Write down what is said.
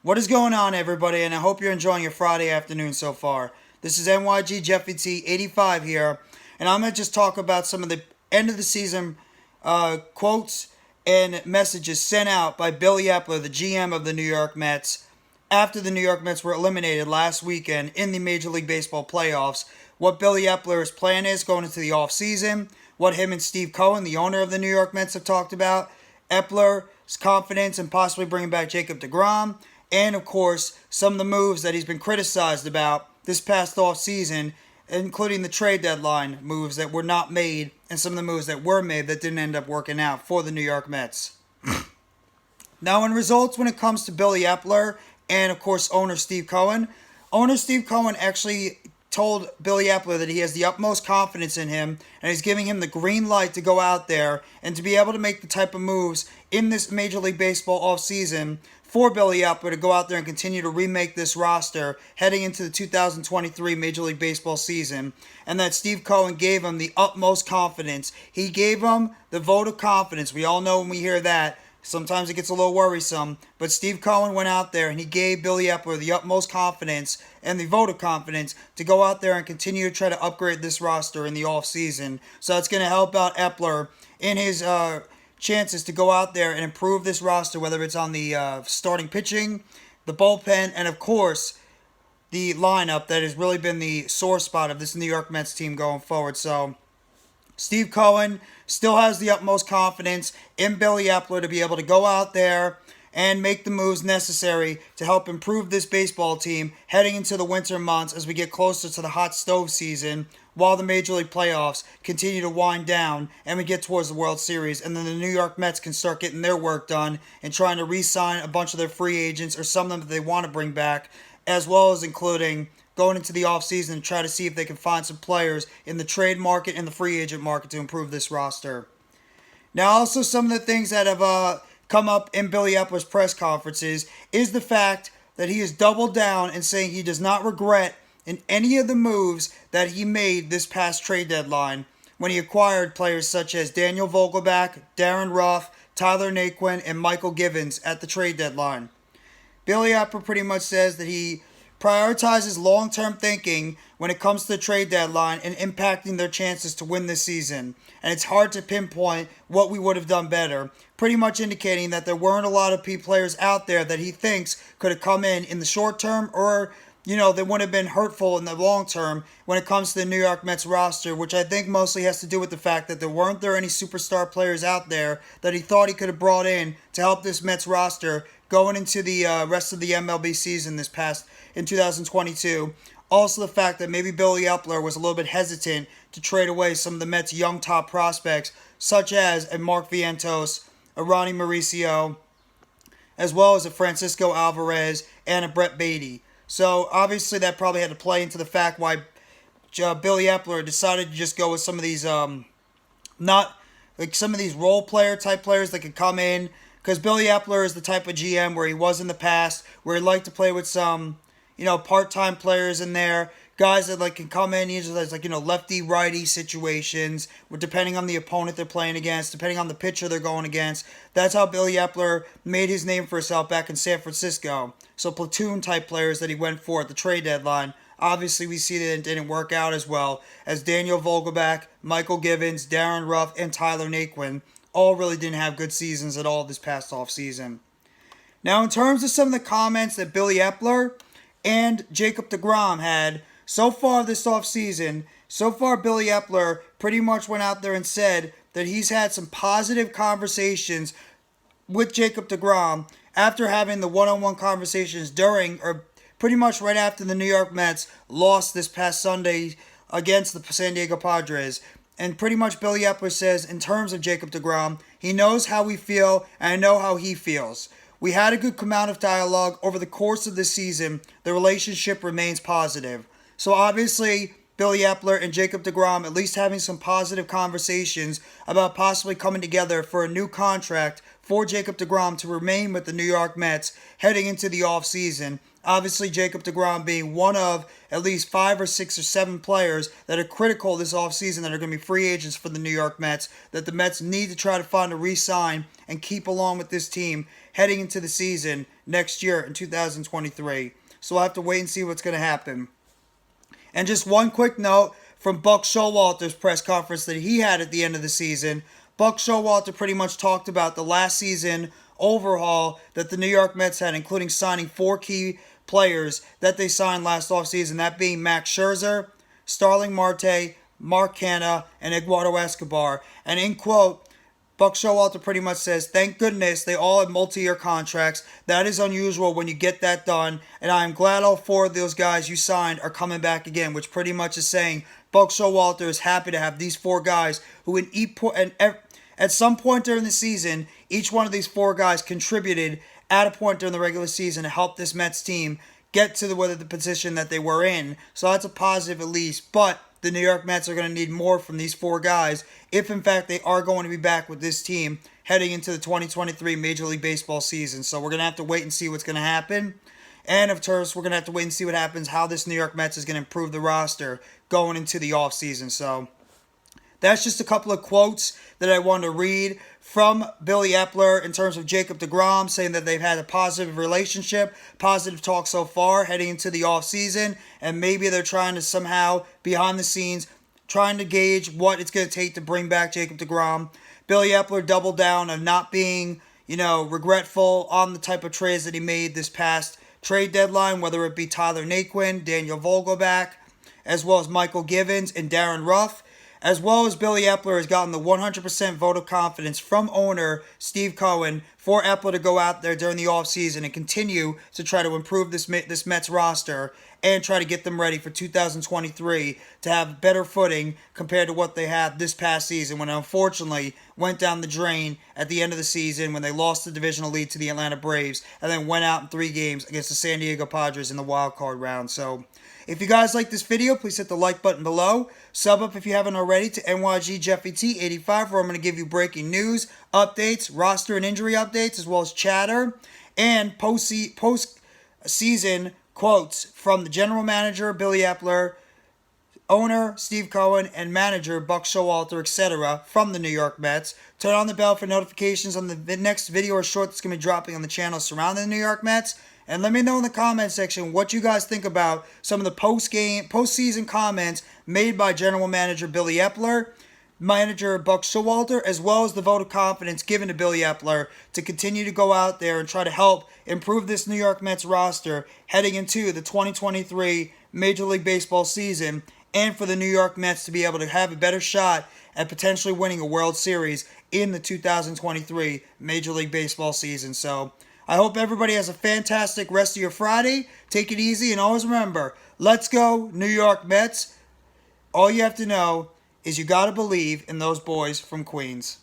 What is going on, everybody? And I hope you're enjoying your Friday afternoon so far. This is NYG Jeffy T 85 here, and I'm going to just talk about some of the end of the season quotes and messages sent out by Billy Eppler, the GM of the New York Mets, after the New York Mets were eliminated last weekend in the Major League Baseball playoffs. What Billy Eppler's plan is going into the offseason, what him and Steve Cohen, the owner of the New York Mets, have talked about, Eppler's confidence in possibly bringing back Jacob deGrom, and of course, some of the moves that he's been criticized about this past offseason, including the trade deadline moves that were not made and some of the moves that were made that didn't end up working out for the New York Mets. Now, in results when it comes to Billy Eppler and, of course, owner Steve Cohen actually told Billy Eppler that he has the utmost confidence in him and he's giving him the green light to go out there and to be able to make the type of moves in this Major League Baseball offseason for Billy Eppler to go out there and continue to remake this roster heading into the 2023 Major League Baseball season, and that Steve Cohen gave him the utmost confidence. He gave him the vote of confidence. We all know when we hear that, sometimes it gets a little worrisome, but Steve Cohen went out there and he gave Billy Eppler the utmost confidence and the vote of confidence to go out there and continue to try to upgrade this roster in the offseason. So that's going to help out Eppler in his chances to go out there and improve this roster, whether it's on the starting pitching, the bullpen, and of course the lineup that has really been the sore spot of this New York Mets team going forward. So Steve Cohen still has the utmost confidence in Billy Eppler to be able to go out there and make the moves necessary to help improve this baseball team heading into the winter months as we get closer to the hot stove season, while the Major League playoffs continue to wind down and we get towards the World Series, and then the New York Mets can start getting their work done and trying to re-sign a bunch of their free agents or some of them that they want to bring back, as well as including going into the offseason and try to see if they can find some players in the trade market and the free agent market to improve this roster. Now, also some of the things that have come up in Billy Eppler's press conferences is the fact that he has doubled down and saying he does not regret in any of the moves that he made this past trade deadline when he acquired players such as Daniel Vogelbach, Darren Ruff, Tyler Naquin, and Michael Givens at the trade deadline. Billy Eppler pretty much says that he prioritizes long-term thinking when it comes to the trade deadline and impacting their chances to win this season. And it's hard to pinpoint what we would have done better, pretty much indicating that there weren't a lot of players out there that he thinks could have come in the short term, or they would have been hurtful in the long term when it comes to the New York Mets roster, which I think mostly has to do with the fact that there weren't any superstar players out there that he thought he could have brought in to help this Mets roster going into the rest of the MLB season in 2022. Also, the fact that maybe Billy Eppler was a little bit hesitant to trade away some of the Mets' young top prospects, such as a Mark Vientos, a Ronnie Mauricio, as well as a Francisco Alvarez and a Brett Beatty. So obviously that probably had to play into the fact why Billy Eppler decided to just go with some of these some of these role player type players that could come in, because Billy Eppler is the type of GM where he was in the past, where he liked to play with some part-time players in there, guys that can come in usually as lefty righty situations, depending on the opponent they're playing against, depending on the pitcher they're going against. That's how Billy Eppler made his name for himself back in San Francisco. So platoon type players that he went for at the trade deadline. Obviously, we see that it didn't work out as well, as Daniel Vogelbach, Michael Givens, Darren Ruff, and Tyler Naquin all really didn't have good seasons at all this past offseason. Now, in terms of some of the comments that Billy Eppler and Jacob deGrom had so far this offseason, Billy Eppler pretty much went out there and said that he's had some positive conversations with Jacob deGrom after having the one-on-one conversations during, or pretty much right after, the New York Mets lost this past Sunday against the San Diego Padres. And pretty much Billy Eppler says, in terms of Jacob deGrom, he knows how we feel, and I know how he feels. We had a good amount of dialogue over the course of the season. The relationship remains positive. So obviously, Billy Eppler and Jacob deGrom at least having some positive conversations about possibly coming together for a new contract for Jacob deGrom to remain with the New York Mets heading into the offseason, Obviously, Jacob deGrom being one of at least 5 or 6 or 7 players that are critical this offseason that are going to be free agents for the New York Mets, that the Mets need to try to find a re-sign and keep along with this team heading into the season next year in 2023. So we'll have to wait and see what's going to happen. And just one quick note from Buck Showalter's press conference that he had at the end of the season. Buck Showalter pretty much talked about the last season overhaul that the New York Mets had, including signing 4 key players that they signed last offseason, that being Max Scherzer, Starling Marte, Mark Canha, and Eduardo Escobar. And in quote, Buck Showalter pretty much says, "Thank goodness they all have multi-year contracts. That is unusual when you get that done. And I am glad all 4 of those guys you signed are coming back again," which pretty much is saying Buck Showalter is happy to have these 4 guys who at some point during the season, each one of these 4 guys contributed at a point during the regular season to help this Mets team get to the position that they were in. So that's a positive at least. But the New York Mets are going to need more from these 4 guys if, in fact, they are going to be back with this team heading into the 2023 Major League Baseball season. So we're going to have to wait and see what's going to happen. And, of course, we're going to have to wait and see what happens, how this New York Mets is going to improve the roster going into the offseason. So that's just a couple of quotes that I wanted to read from Billy Eppler in terms of Jacob deGrom, saying that they've had a positive relationship, positive talk so far heading into the offseason, and maybe they're trying to somehow, behind the scenes, trying to gauge what it's going to take to bring back Jacob deGrom. Billy Eppler doubled down on not being, regretful on the type of trades that he made this past trade deadline, whether it be Tyler Naquin, Daniel Vogelbach, as well as Michael Givens and Darren Ruff. As well as Billy Eppler has gotten the 100% vote of confidence from owner Steve Cohen for Eppler to go out there during the offseason and continue to try to improve this Mets roster and try to get them ready for 2023 to have better footing compared to what they had this past season, when it unfortunately went down the drain at the end of the season when they lost the divisional lead to the Atlanta Braves and then went out in 3 games against the San Diego Padres in the wild card round. So if you guys like this video, please hit the like button below. Sub up if you haven't already to NYGJeffyT85, where I'm going to give you breaking news, updates, roster and injury updates, as well as chatter, and post-season quotes from the general manager, Billy Eppler, owner, Steve Cohen, and manager, Buck Showalter, etc. from the New York Mets. Turn on the bell for notifications on the next video or short that's going to be dropping on the channel surrounding the New York Mets. And let me know in the comment section what you guys think about some of the postseason comments made by General Manager Billy Eppler, manager Buck Showalter, as well as the vote of confidence given to Billy Eppler to continue to go out there and try to help improve this New York Mets roster heading into the 2023 Major League Baseball season, and for the New York Mets to be able to have a better shot at potentially winning a World Series in the 2023 Major League Baseball season. So I hope everybody has a fantastic rest of your Friday. Take it easy, and always remember, let's go New York Mets. All you have to know is you got to believe in those boys from Queens.